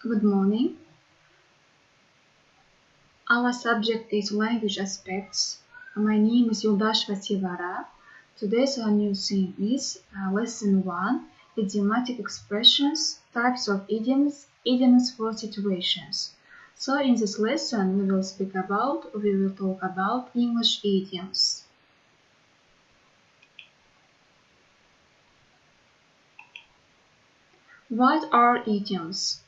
Good morning. Our subject is language aspects. My name is Yuldash Vasivara. Today's our new theme is lesson 1, idiomatic expressions, types of idioms, idioms for situations. So in this lesson we will talk about English idioms. What are idioms?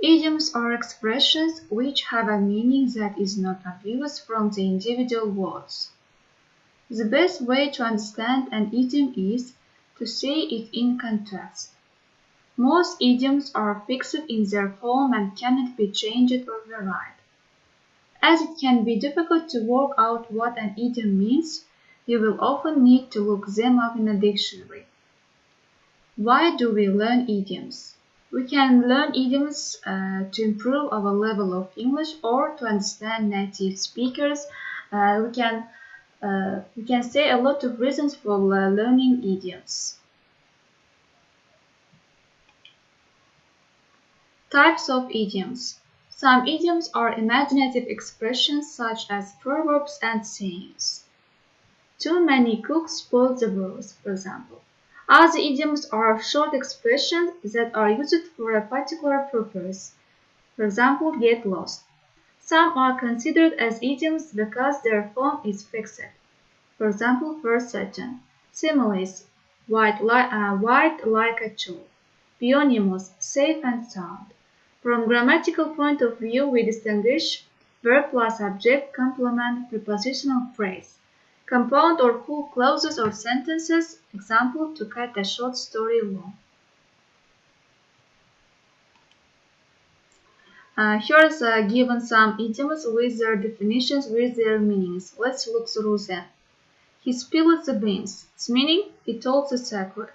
Idioms are expressions which have a meaning that is not obvious from the individual words. The best way to understand an idiom is to see it in context. Most idioms are fixed in their form and cannot be changed or varied. As it can be difficult to work out what an idiom means, you will often need to look them up in a dictionary. Why do we learn idioms? We can learn idioms to improve our level of English or to understand native speakers. We can say a lot of reasons for learning idioms. Types of idioms. Some idioms are imaginative expressions such as proverbs and sayings. Too many cooks spoil the broth, for example. Other idioms are short expressions that are used for a particular purpose. For example, get lost. Some are considered as idioms because their form is fixed. For example, for certain. Similes, white like a chalk. Pionymous, safe and sound. From grammatical point of view, we distinguish verb plus object, complement, prepositional phrase. Compound or full clauses or sentences, example, to cut a short story long. Here's given some idioms with their definitions, with their meanings. Let's look through them. He spilled the beans. Its meaning, he told the secret.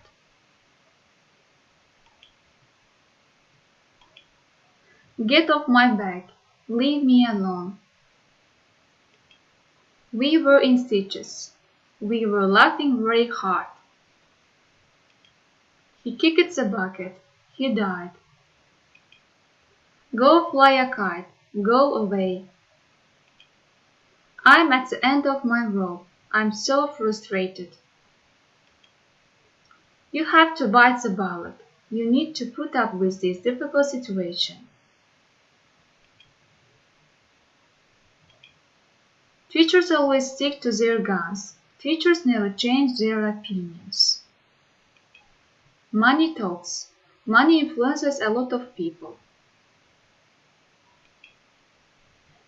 Get off my back. Leave me alone. We were in stitches. We were laughing very hard. He kicked the bucket. He died. Go fly a kite. Go away. I'm at the end of my rope. I'm so frustrated. You have to bite the bullet. You need to put up with this difficult situation. Teachers always stick to their guns. Teachers never change their opinions. Money talks. Money influences a lot of people.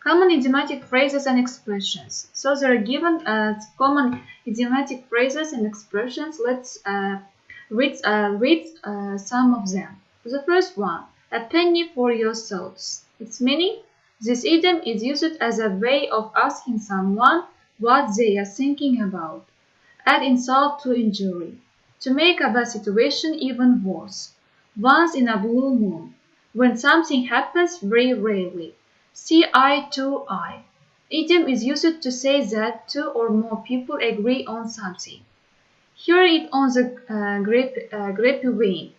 Common idiomatic phrases and expressions. So there are given common idiomatic phrases and expressions. Let's read some of them. The first one, a penny for your thoughts. Its meaning, this idiom is used as a way of asking someone what they are thinking about. Add insult to injury. To make a bad situation even worse. Once in a blue moon. When something happens very rarely. See eye to eye. Idiom is used to say that two or more people agree on something. Hear it on the grapevine.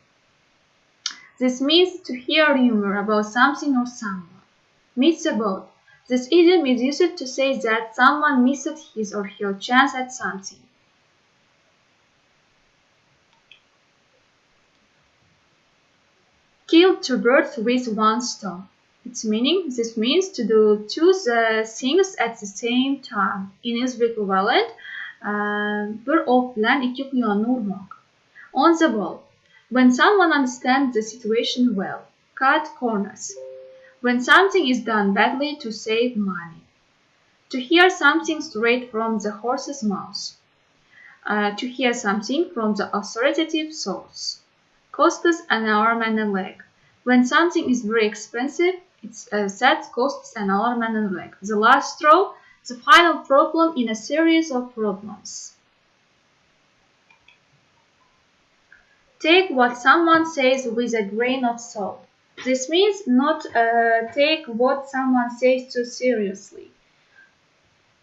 This means to hear rumor about something or someone. Miss the boat. This idiom is used to say that someone missed his or her chance at something. Kill two birds with one stone. Its meaning, this means to do two things at the same time. In its equivalent, bir ok bilen iki kulağını vurmak. On the ball. When someone understands the situation well. Cut corners. When something is done badly to save money. To hear something straight from the horse's mouth. To hear something from the authoritative source. Cost us an arm and a leg. When something is very expensive, that costs an arm and a leg. The last straw, the final problem in a series of problems. Take what someone says with a grain of salt. This means not take what someone says too seriously.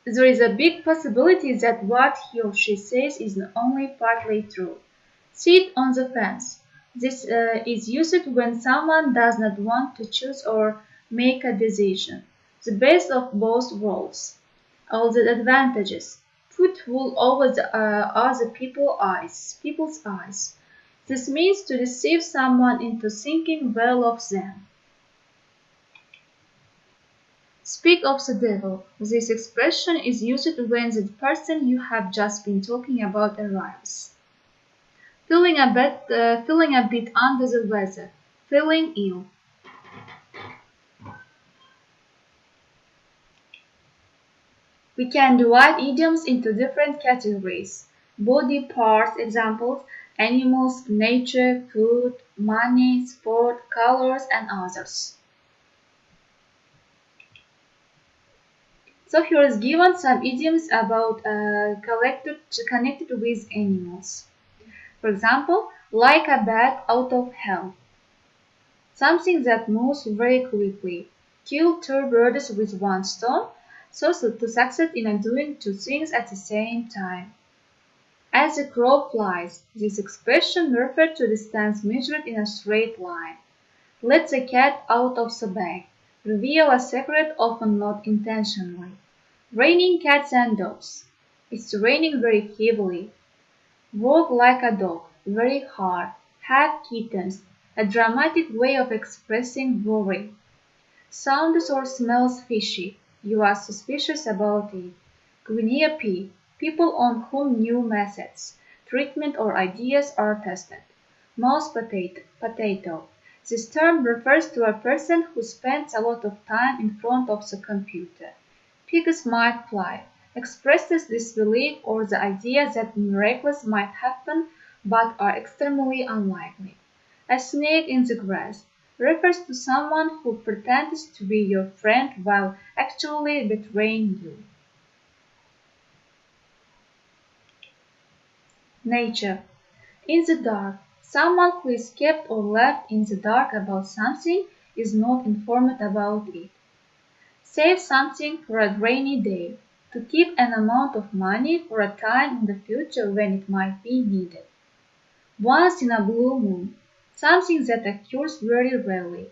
There is a big possibility that what he or she says is only partly true. Sit on the fence. This is used when someone does not want to choose or make a decision. The best of both worlds. All the advantages. Food will always are the people's eyes. This means to deceive someone into thinking well of them. Speak of the devil. This expression is used when the person you have just been talking about arrives. Feeling a bit under the weather. Feeling ill. We can divide idioms into different categories. Body parts examples, animals, nature, food, money, sport, colors, and others. So here is given some idioms about connected with animals. For example, like a bat out of hell. Something that moves very quickly. Kill two birds with one stone, so to succeed in doing two things at the same time. As the crow flies, this expression refers to distance measured in a straight line. Let the cat out of the bag. Reveal a secret often not intentionally. Raining cats and dogs. It's raining very heavily. Walk like a dog, very hard. Have kittens. A dramatic way of expressing worry. Sounds or smells fishy. You are suspicious about it. Guinea pig. People on whom new methods, treatment or ideas are tested. Mouse potato. This term refers to a person who spends a lot of time in front of the computer. Pigs might fly. Expresses disbelief or the idea that miracles might happen but are extremely unlikely. A snake in the grass refers to someone who pretends to be your friend while actually betraying you. Nature. In the dark. Someone who is kept or left in the dark about something is not informed about it. Save something for a rainy day. To keep an amount of money for a time in the future when it might be needed. Once in a blue moon. Something that occurs very rarely.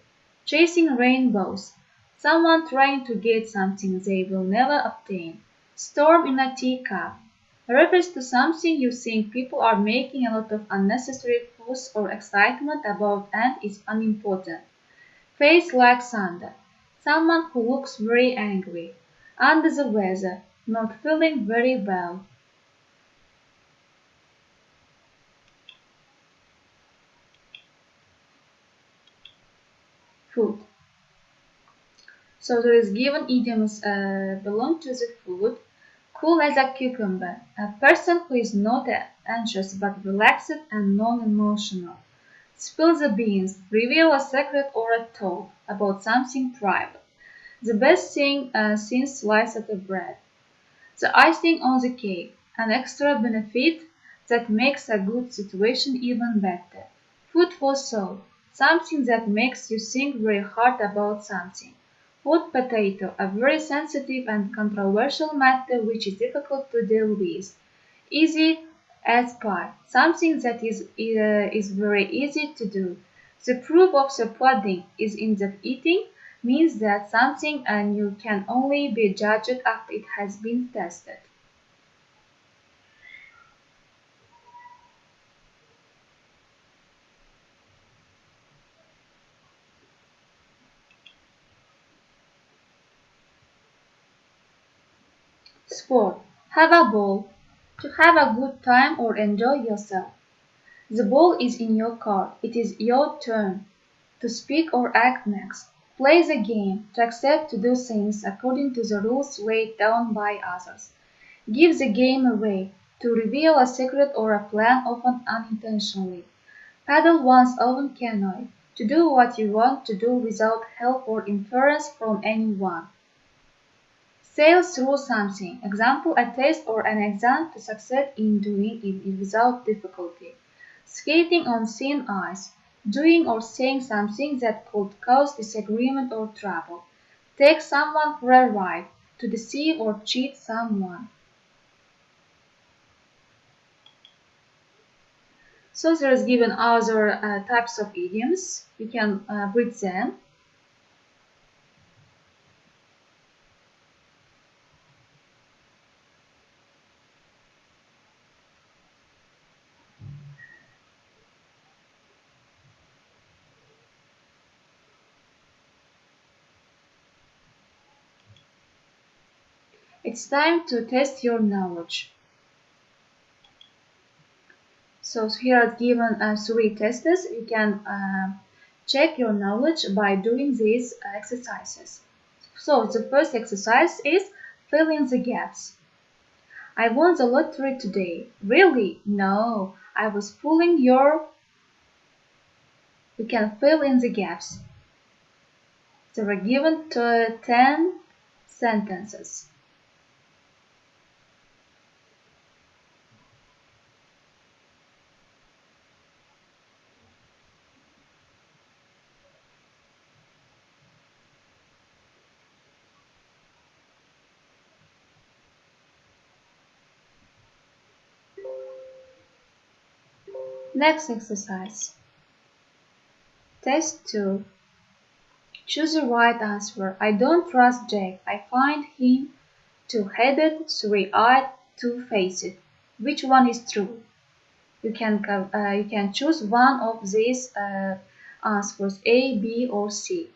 Chasing rainbows. Someone trying to get something they will never obtain. Storm in a teacup. Refers to something you think people are making a lot of unnecessary fuss or excitement about and is unimportant. Face like thunder. Someone who looks very angry. Under the weather. Not feeling very well. Food. So there is given idioms belong to the food. Cool as a cucumber. A person who is not anxious but relaxed and non-emotional. Spill the beans. Reveal a secret or a talk about something private. The best thing since sliced bread. The icing on the cake. An extra benefit that makes a good situation even better. Food for thought. Something that makes you think very hard about something. Hot potato, a very sensitive and controversial matter which is difficult to deal with. Easy as pie, something that is very easy to do. The proof of the pudding is in the eating means that something new can only be judged after it has been tested. Sport. Have a ball. To have a good time or enjoy yourself. The ball is in your court. It is your turn to speak or act next. Play the game. To accept to do things according to the rules laid down by others. Give the game away. To reveal a secret or a plan often unintentionally. Paddle one's own canoe. To do what you want to do without help or interference from anyone. Sail through something, example a test or an exam to succeed in doing it without difficulty. Skating on thin ice, doing or saying something that could cause disagreement or trouble. Take someone for a ride, to deceive or cheat someone. So there is given other types of idioms. We can read them. It's time to test your knowledge. So here are given 3 tests. You can check your knowledge by doing these exercises. So the first exercise is fill in the gaps. I won the lottery today. Really? No, I was pulling your... We can fill in the gaps. There are given 10 sentences. Next exercise. Test 2. Choose the right answer. I don't trust Jack. I find him two-headed, three-eyed, two-faced. Which one is true? You can choose one of these answers, A, B, or C.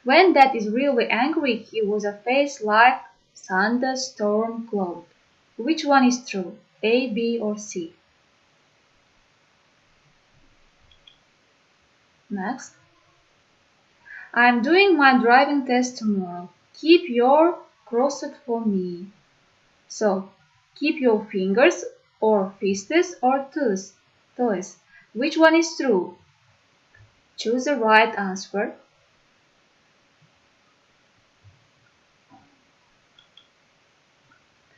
When Dad is really angry, he was a face like thunderstorm cloud. Which one is true, A, B, or C? Next. I'm doing my driving test tomorrow. Keep your crossed for me. So, keep your fingers or fists or toes. Which one is true? Choose the right answer.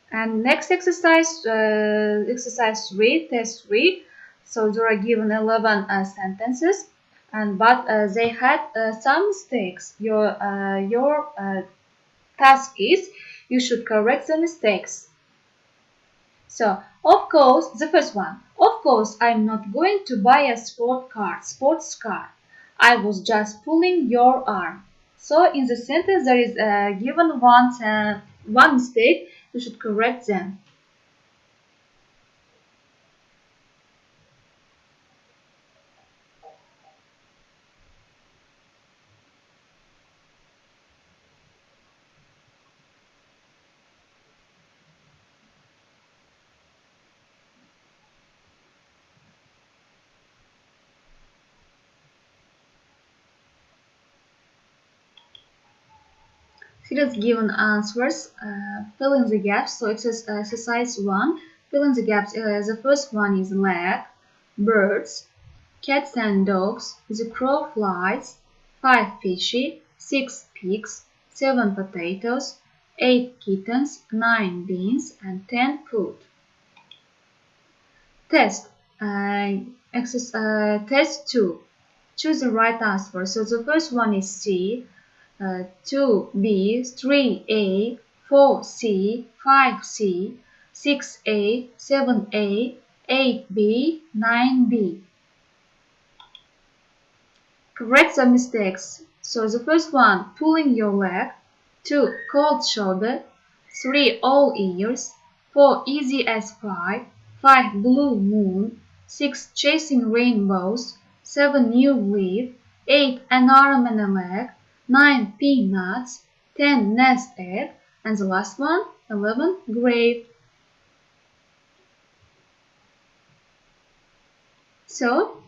And next exercise, exercise 3, test 3. So there are given 11 sentences, but they had some mistakes. Your task is you should correct the mistakes. So, of course, the first one. Of course, I'm not going to buy a sports car. I was just pulling your arm. So, in the sentence, there is given one mistake. You should correct them. Here is given answers. Fill in the gaps. So it says exercise 1. Fill in the gaps. The first one is leg, birds, cats and dogs, the crow flies, 5 fishy, 6 pigs, 7 potatoes, 8 kittens, 9 beans, and 10 food. Test. Test 2. Choose the right answer. So the first one is C. 2B, 3A, 4C, 5C, 6A, 7A, 8B, 9B. Correct the mistakes. So the first one, pulling your leg. 2, cold shoulder. 3, all ears. 4, easy as pie. 5, blue moon. 6, chasing rainbows. 7, new leaf. 8, an arm and a leg. 9, peanuts. 10, nest egg. And the last one, 11, grave. So,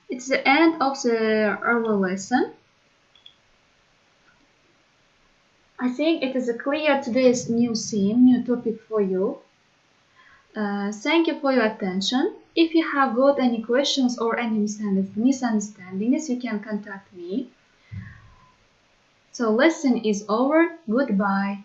it's the end of our lesson. I think it is a clear today's new theme, new topic for you. Thank you for your attention. If you have got any questions or any misunderstandings, you can contact me. So lesson is over. Goodbye.